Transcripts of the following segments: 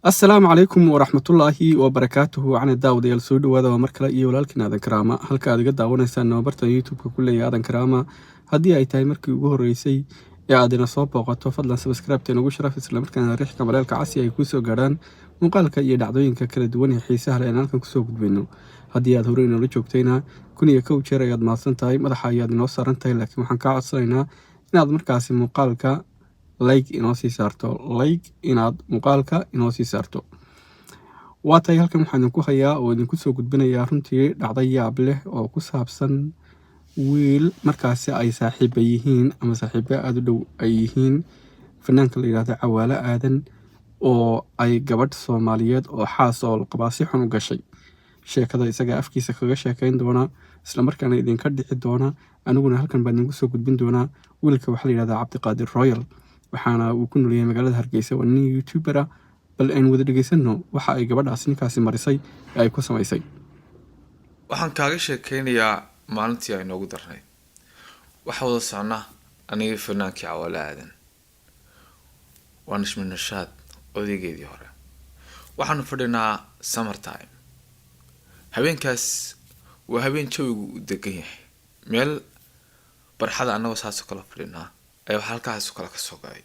السلام عليكم ورحمة الله وبركاته عن الداود يلسود وهذا ومركلا إيه ولكن هذا كرامة هل كاد قد دعونا إنه برتا يوتيوب كل هذا كرامة هدي أي تايمرك يجوه رئيسي يعادنا صوب وقت فضلا سبسكرايب تنوش شرف إسلام كان ريح كمال الكعسي يكوسو جران مقالك أي دعوين ككل دواني حيسه لأن أنا كنت سوق بينه هدي هذورين اللي جوكتينا كوني يكوت شرا يد ماسن تاي مدح يد نوصر أنتي لكن محنك عصرنا ناد مركاسي مقالك like inoo sii saarto like inaad muuqaalka inoo sii saarto waa tahay halkan waxaan idinku hayaa oo idinku soo gudbinayaa runtii dhacdo yaab leh oo ku saabsan wiil markaasi ay saaxiiba yihiin ama saaxiibo aad u dhow ay yihiin fanaanka la yidhaahdo Cawaale Aadan oo ay gabadh Soomaaliyeed oo xaas oo qabaasi xun u gashay sheekada isaga afkiisa kaga sheekayn doona isla markaana idinka dhici doona aniguna halkan baan idinku soo gudbin doonaa wiilka waxa la yidhaahdaa Cabdiqaadir Royal waxaana uu ku noolyahay magaalada Hargeysa waa nin YouTuber ah bal aan wada dhageysano waxa ay gabadhaas ninkaasi marisay ay ku samaysay waxaan kaaga sheekeynayaa maalintii ay noogu darnay waxa wada socnaa aniga fanaankii Cawaale Aadan waan isminashaad odaygeedii hore waxaanu fadhinaa summer time habeenkaas waa habeen jawigu u degan yahay meel barxada annagoo saas oo kala fadhinaa ay halkaas kala ka soo galay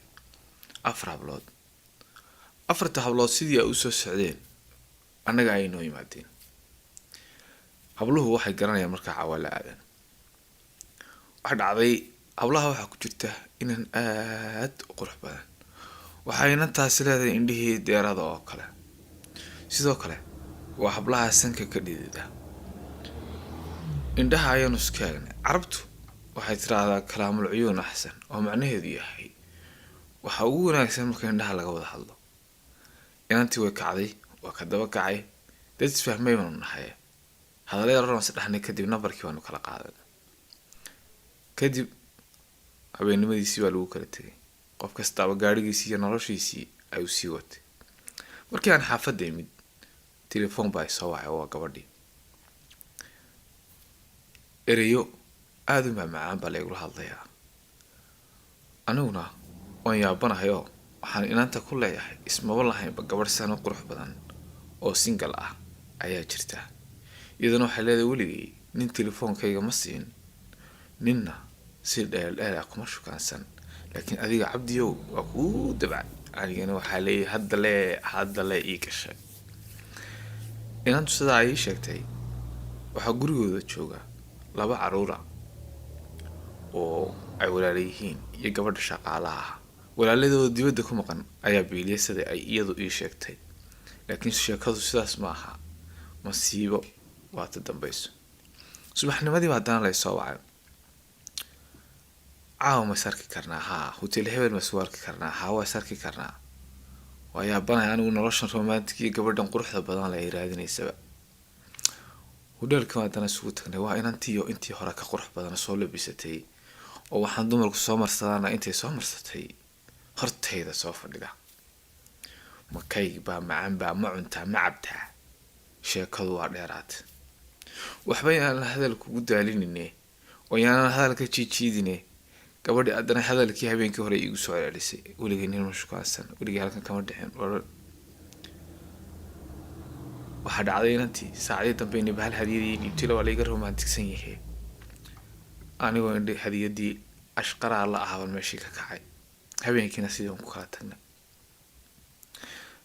afarta hablood sidii ay u soo socdeen annaga ay noo yimaadeen habluhu waxay garanayaan markaa Cawaale Aadan waxa dhacday hablaha waxa ku jirta inaan aad u qurux badan waxayna taas leedahay indhihii deerada oo kale sidoo kale waa hablaha sanka ka dhidida indhaha ayaan iskaagnay carabtu waxay tiraahdaa kalaamul cuyuun ahsan oo macnaheedu yahay waxa ugu wanaagsan marka indhaha laga wada hadlo inantii way kacday waa ka daba kacay dad isfahmay ma nahay hadalada roon sadexnay kadib nambarkii waanu kala qaaday kadib habeenimadiisii waa lagu kala tagay qof kasta gaarigiisii iyo noloshiisii ay u sii watay markii aan xaafadda imid telefoon baa soo wacay waa gabadhii erayo aad u macaan baa lagu hadlayaa aniguna waan yaabanahay oo waxaan inanta ku leeyahay ismaba lahayn gabadh sano qurux badan oo single ah ayaa jirta iyaduna waxay leedahay weligii nin telefoonkayga ma siin ninna si dheer kuma shukaansan laakiin adiga Cabdiyow waa ku dabacay anigana waxaa leeyahay hadda le ii gashay inantu sida ay sheegtay waxa gurigooda jooga laba caruur oo ay walaalayihiin iyo gabadha shaqaalaha walaaladooda dibadda ku maqan ayaa biiliyay sida ay iyadu ii sheegtay laakiin sheekadu sidaas ma aha masiibo waa ta dambayso subaxnimadii haddana la soo wacay ma sarki karnaa hotel hebel ma suwarki karnaa waa sarki karnaa waa yaabanahay anigu noloshan romantic iyo gabadhan quruxda badan la raadinaysaba hotelka haddana isugu tagnay waa intii hore ka qurux badan soo labisatay oo waxaan dumarku soo marsadana intay soo marsatay hortayda soo fadhida makay baa macaan baa ma cuntaa ma cabtaa sheekadu waa dheeraad waxba aan hadalku ugu daalinine oo yaan hadalka jiidine gabadhi adana hadalkii habeenkii hore igu soo celisay weligii nin mushkaasan weligii halkan kama dhixin waxa dhacday inantii saacadii dambe inay bahal hadiyadii dhiibtay waa laga romanticsan yahay anigoo indhe hadiyadii ashqara la ahaa meeshii ka kacay habeenkiina sidoo ku kala tagnay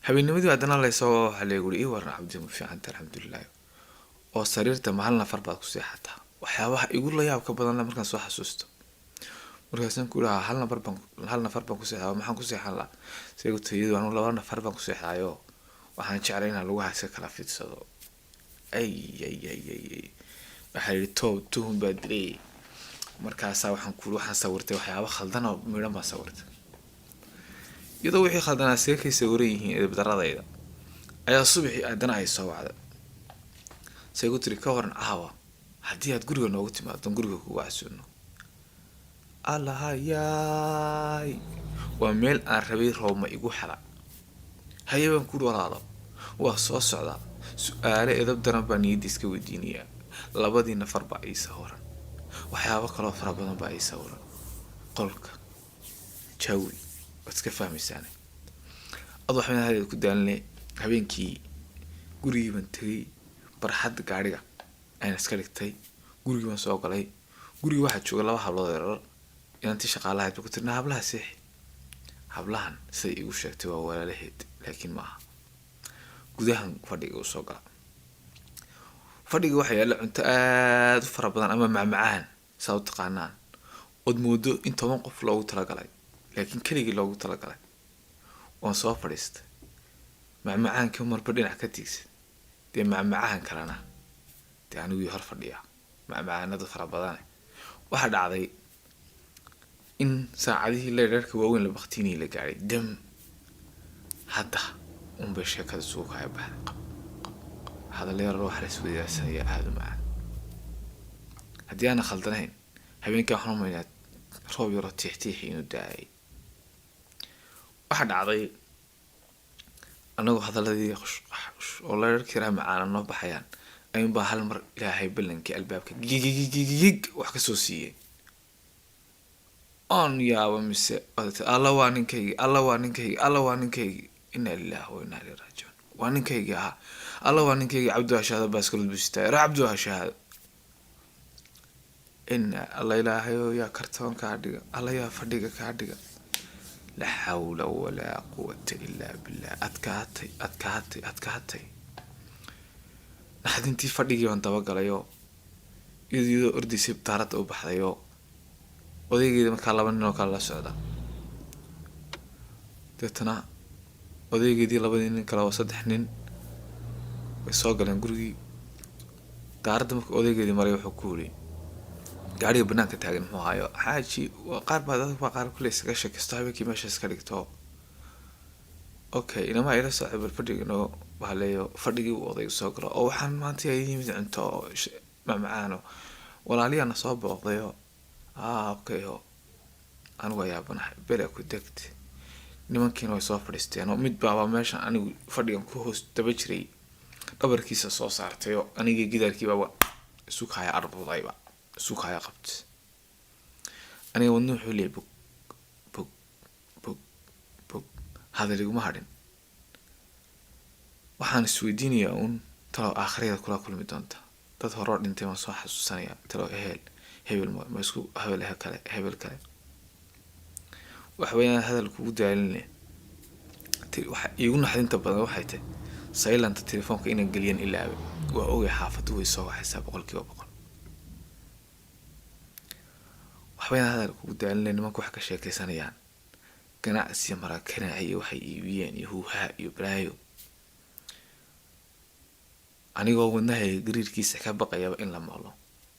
habeennimadii haddana la soo halay guri ii waran Cabdi ma fiican alxamdulillah oo sariirta mahal nafar baad ku seexataa waxyaabaha igu la yaab ka badan markaan soo xasuusto markaasaan ku lahaa hal nafar baan ku seexdaa maxaan ku seexan la saygu tayadu anu laba nafar baan ku seexdaayo waxaan jeclay inaan lagu hayso kala fidsado ay waxay tuhun baa dilay markaas waxaan sawirtay waxyaabo khaldan oo midhan baan sawirtay iyadoo wixii khaldanaa seekay sawiran yihiin edebdaradayda ayaa subaxii aadana ay soo wacday saygu tiri ka waran caawa haddii aad guriga noogu timaado guriga kugu casuuno allahayay waa meel aan rabay rooma igu xala hayban ku walaalo waa soo socda su'aale edeb daran baan niyadda iska weydiinayaa labadii nafar baa ii sawiran waxyaabo kale oo fara badan baa ii sawiran qolka jawi iska fahmaysaan adu waxaan hadal ku daalnay habeenkii gurigii baan tegay barxadda gaadhiga ayaan iska dhigtay gurigii baan soo galay gurigii waxaa jooga 2 hablood yaryar inantii shaqaalahayd bay ku tirna hablaha seexi hablahan siday igu sheegtay waa walaalaheed laakiin maaha gudahan fadhiga u soo gala fadhiga waxaa yaalla cunto aad u fara badan ama macmacaan saa u taqaanaan ood moodo in 10 qof loogu talagalay laakiin keligii loogu talagalay waan soo fadhiistay macmacaankii marba dhinac ka tiigsan dee macmacaan kalena dee anigii hor fadhiya macmacaanada fara badan waxaa dhacday in saacadihii leerarka waaweyn la baqtiinii la gaaray dam hadda unbay sheekada suuqa ay baxday hadal yar wax la isweydaarsanaya aad u macaan haddii aan khaldanayn habeenkii waxaan u maynaa roob yaro tiixtiixi inuu daayay waxaa dhacday anagoo hadaladii oo leerarkii raa macaana noo baxayaan ayuunbaa hal mar ilaahay ballankii albaabka gigigigigig wax ka soo siiyey on yaaba mise alla waa ninkaygii alla waa ninkaygii alla waa ninkaygii inna lillahi wa inna ilayhi raaji'uun waa ninkaygii ahaa alla waa ninkaygii cabdu hashaada baaskalood busitaa ra cabdu hashaada inna alla ilaahay yaa kartoon kaa dhiga alla yaa fadhiga kaa dhiga la xawla walaa quwata illaa billah adkaatay naxdintii fadhigii baan dabagalayoo iyadoo ordaysay taaradda u baxdayoo odaygeeda markaa 2 nin oo kale la socda deetana odaygeedii 2 nin kale oo 3 nin way soo galeen gurigii daaradda marka odaygeedii maray wuxuu ku yiri gaariga banaanka taagan muxuu hayo xaaji waa qaar baa dadka waa qaar kule iskaga sheekaysto habeenkii meesha iska dhigto okay inama ila saaxiib fadhiga no bahaleeyo fadhigii uu odaygu soo galo oo waxaan maanta ay yimid cunto macmacaano walaaliyana soo booqdayo okay anigu ayaa banahay bela ku degtay nimankiina way soo fadhiisteen oo mid baaba meesha anigu fadhigan ku hoos daba jiray dhabarkiisa soo saartay oo anigii gidaarkii baaba suuqaya arbudayba suuqaya qabtay aniga wadno wuxuu leeyahay bug hadaliguma hadhin waxaan isweydiinayaa uun talo aakhirada kula kulmi doonta dad hore dhintay waan soo xasuusanayaa talo hebel ma isku hebel kale wax weeyaan hadal kugu daalinay waxa iigu naxdinta badan waxay tahay silent telefoonka inaan galiyan ilaa waa ogay xaafadu way soo waxaysaa 100% wax weeyaan hadal kugu daalinay nimanku wax ka sheekaysanayaan ganacsi marakana ay waxay iibiyeen iyo huuha iyo braayo anigoo wadnahay gariirkiisa ka baqayaba in la maqlo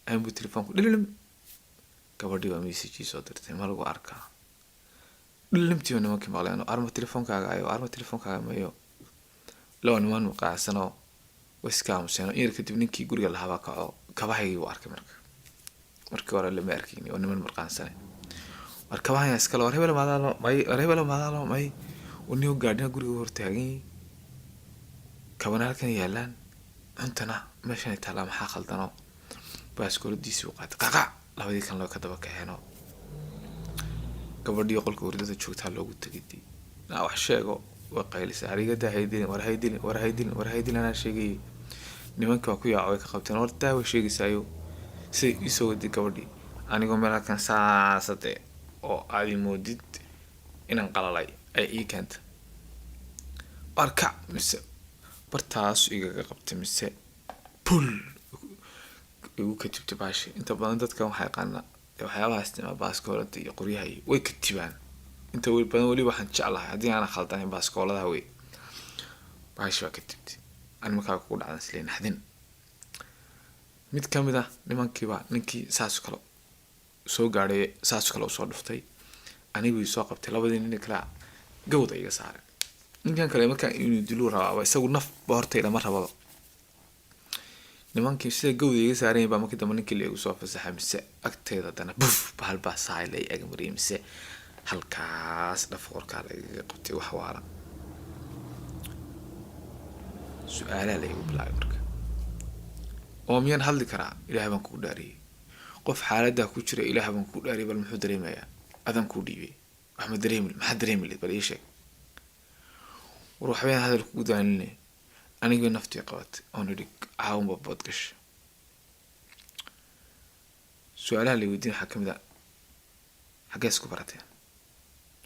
ayuu telefoonku dhilim gabadhii waa message soo dirtay ma lagu arkaa dhilimtii nimankii maqleen arma telefoonkaaga mayo loo niman maqaasano waskaamuseen in kadib ninkii guriga lahaa kaco kabahaygu arkay markii hore lama arkin oo niman marqaansan markabahan iska loo hebel maadaalo may uu gaadhina guriga hortaagay kabana halkan yaalaan antana meeshan ay taala maxaa khaldano baaskooladiisi u qaatay qaqa labadii kan loo ka daba kaxeeno gabadhii qolka hurdada joogtaa loogu tagay wax sheego waa qaylisa arigada haydin ana sheegay nimanka ku yaacay ka qabteen horta way sheegisaayo si isoo wadi gabadhii anigoo meel kan saasate oo aadi moodid inaan qalalay ay ii keenta barka mise bartaas iga qabtay mise pull igu ka tibtay baashi inta badan dadka waxay qana waxyaabaha isticmaal baaskoolada iyo qoryaha way ka tibaan inta wali waxaan jeclahay hadii aan khaldanayn baaskoolada way baashi waa ka tibtay aan markaa ku dhacdan isleen hadin mid kamid ah ninkii saas kale soo gaaray saas kale soo dhuftay anigu soo qabtay labadii nin kala gowda iga saaray ninkan kale markaa inuu dilu rabaa isagu naf boortayda ma rabo nimankii sida gowda iga saareen baa markii dambe ninkii leeyahay soo fasaxay mise agteeda dana buf bahal baa saayay ay mariyay mise halkaas dhafoorka laga qabtay wax waara su'aalaha la igu bilaabay marka oo miyaan hadli karaa ilaahay baan ku dhaariyay qof xaaladda ku jira ilaahay baan ku dhaariyay bal muxuu dareemayaa adan ku dhiibay wax ma dareemil maxaa dareemil bal ii sheeg war waxbeen hadal kugu daaninay anigii naftii qabatay oon idhi caawunba bood gasha su-aalaha la weydiin waxaa kamid a xaggee isku barateen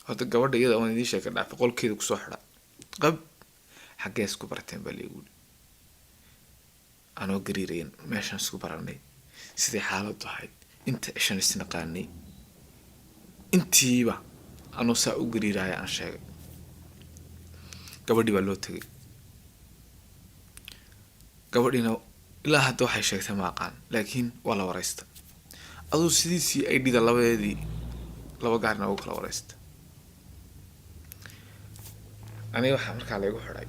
horta gabadha iyada oon idiin sheeka dhaafay qolkeeda kusoo xidha qab xaggee isku barateen baa laygu yidhi anoo gariirayan meeshaan isku baranay siday xaaladu ahayd inta cishan isnaqaanay intiiba anoo saa u gariiraya aan sheegay gabadhii baa loo tegay gabadhiina ilaa hadda waxay sheegtay ma aqaan laakiin waa la wareysta aduu sidiisii ay dhida labadeedii laba gaarina ugu kala wareysta aniga waxaa markaa laygu xidhay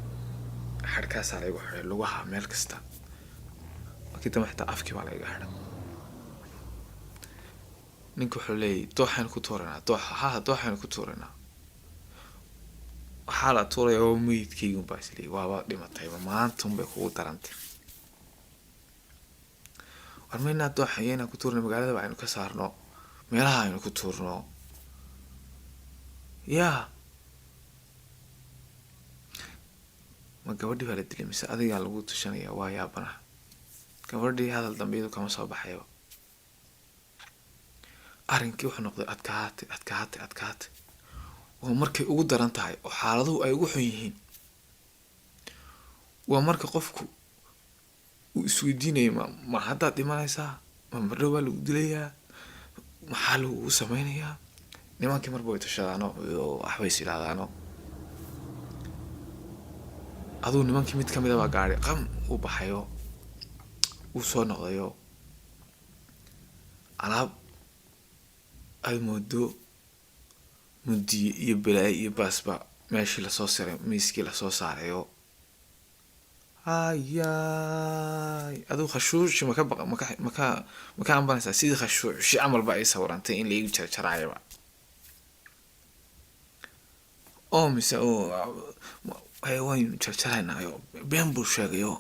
xadhkaasaa laygu xidhay lugaha meel kasta markii dambe xitaa afkii baa layga xidhay ninka wuxuu leeyahy dooxaynu ku tuuranaa dooxaynu ku tuuranaa waxaa la tuuraya oo meydkaygun baa isleeyay waaba dhimatayba maanta unbay kugu darantay war maynaa dooxaya inaan ku tuurna magaaladaba aynu ka saarno meelaha aynu ku tuurno yaa ma gabadhii baa la dilay mise adigaa lagu tushanaya waa yaabanaha gabadhii hadal dambiyadu kama soo baxayaba arrinkii wuxuu noqday adkaate waa markay ugu daran tahay oo xaaladuhu ay ugu xun yihiin waa marka qofku uu isweydiinaya ma haddaad dhimanaysaa ma mardhow baa lagu dilayaa maxaa lagu sameynayaa nimankii marba way tashadaano waxbay is idhaahdaano aduu nimankii mid kamida baa gaari qam uu baxayo uu soo noqdayo alaab aad moodo mudiye iyo balaaye iyo baasba meeshii lasoo saray miiskii lasoo saarayo hayaay aduu khashuushi maka ambanaysaa sidii khashuushi camalba ay sawirantay in laigu jarjaraayaba oo mise waynu jarjaraynayo been buu sheegayo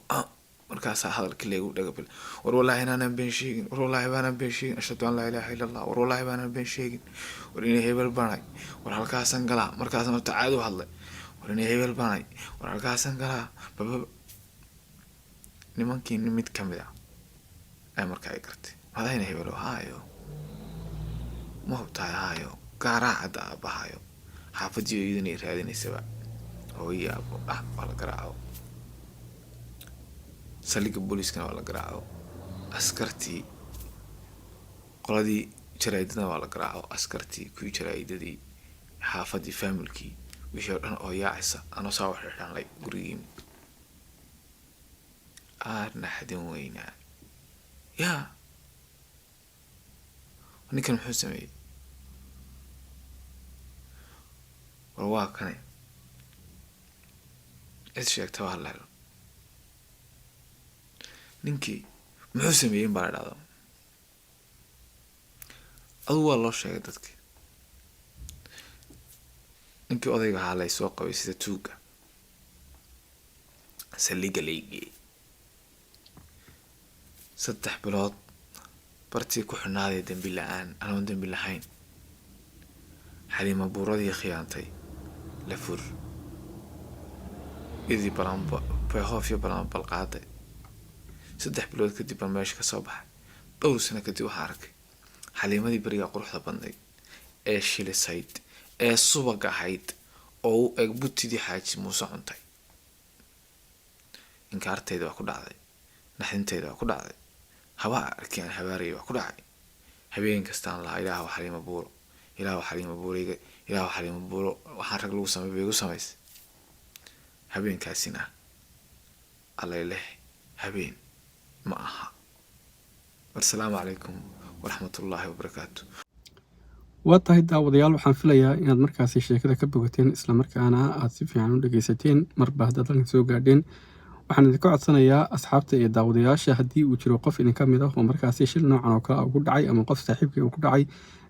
markaasaa hadalkii laygu dhagabil war wallaahi inaanan been sheegin war wallaahi baanan been sheegin ashhadu an laa ilaaha illa allah war wallaahi baanan been sheegin war inay hebel banay war halkaasan galaa markaasna horta caadi u hadlay war inay hebel banay war halkaasan galaa bababa nimankii mid kamid a ay markaa ay gartay madayna hebelo haayo ma hubtahay haayo gaaraa cadda aabahayo xaafadii iyadanay raadinaysaba hooyi aabo waa la garaaco saldhigga booliiskana waa la garaaco askartii qoladii jaraa'idadana waa la garaaco askartii kuwii jaraa'idadii xaafadii faamilkii wixii oo dhan oo yaacaysa anoo saa wax xidhanlay gurigiimi aadna xadin weynaa yaa ninkan muxuu sameeyey war waa kane cid sheegta waa halaalo ninkii muxuu sameeyey in baa la dhahdo aduu waa loo sheegay dadkii ninkii odayga ahaa lay soo qabay sida tuuga saldhigga laygiyey 3 bilood bartii ku xunaaday dambi la-aan anoon dambi lahayn xaliima buuradii khiyaantay la fur idii bayhoofyo balan balqaaday 3 bilood kadib baan meesha ka soo baxay dhowr sano kadib waxaa arkay xaliimadii beriga quruxda badnayd ee shilisayd ee subaga ahayd oo u eg butidii xaaji muuse cuntay inkaartayda waa ku dhacday naxdintayda waa ku dhacday habaa arkeen habaarayay waa ku dhacay habeen kastaan lahaa ilaahu xaliima buuro ilaahu xaliima buurayga ilaahu xaliima buuro waxaan rag lagu sameeyay bay igu samaysay habeenkaasina allayleh habeen ma aha wassalaamu calaykum waraxmatullaahi wabarakaatu waa tahay daawadayaal waxaan filayaa inaad markaasi sheekada ka bogateen islamarkaana aad si fiican u dhegeysateen marba haddaad halkan soo gaadheen waxaan idinka codsanayaa asxaabta iyo daawadayaasha haddii uu jiro qof idin ka mid ah oo markaasi shil noocan oo kale ugu dhacay ama qof saaxiibkii uu ku dhacay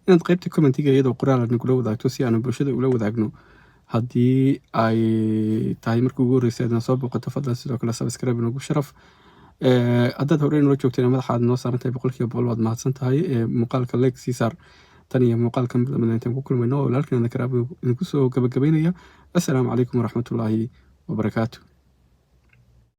inaad qaybta commentiga iyadoo qoraal aad nagula wadaagto si aanu bulshada ula wadaagno haddii ay tahay markii ugu horreysay aadna soo booqato fadlan sidoo kale subscribe inoogu sharaf haddaad hore inoola joogteen madaxa aad noo saaran tahay 100% waad mahadsan tahay muuqaalka like sii saar tan iyo muuqaalka mid lamid intaan ku kulmayno oo walaalkan idin karaabo idinku soo gabagabeynaya assalaamu calaykum waraxmatullaahi wabarakaatuh.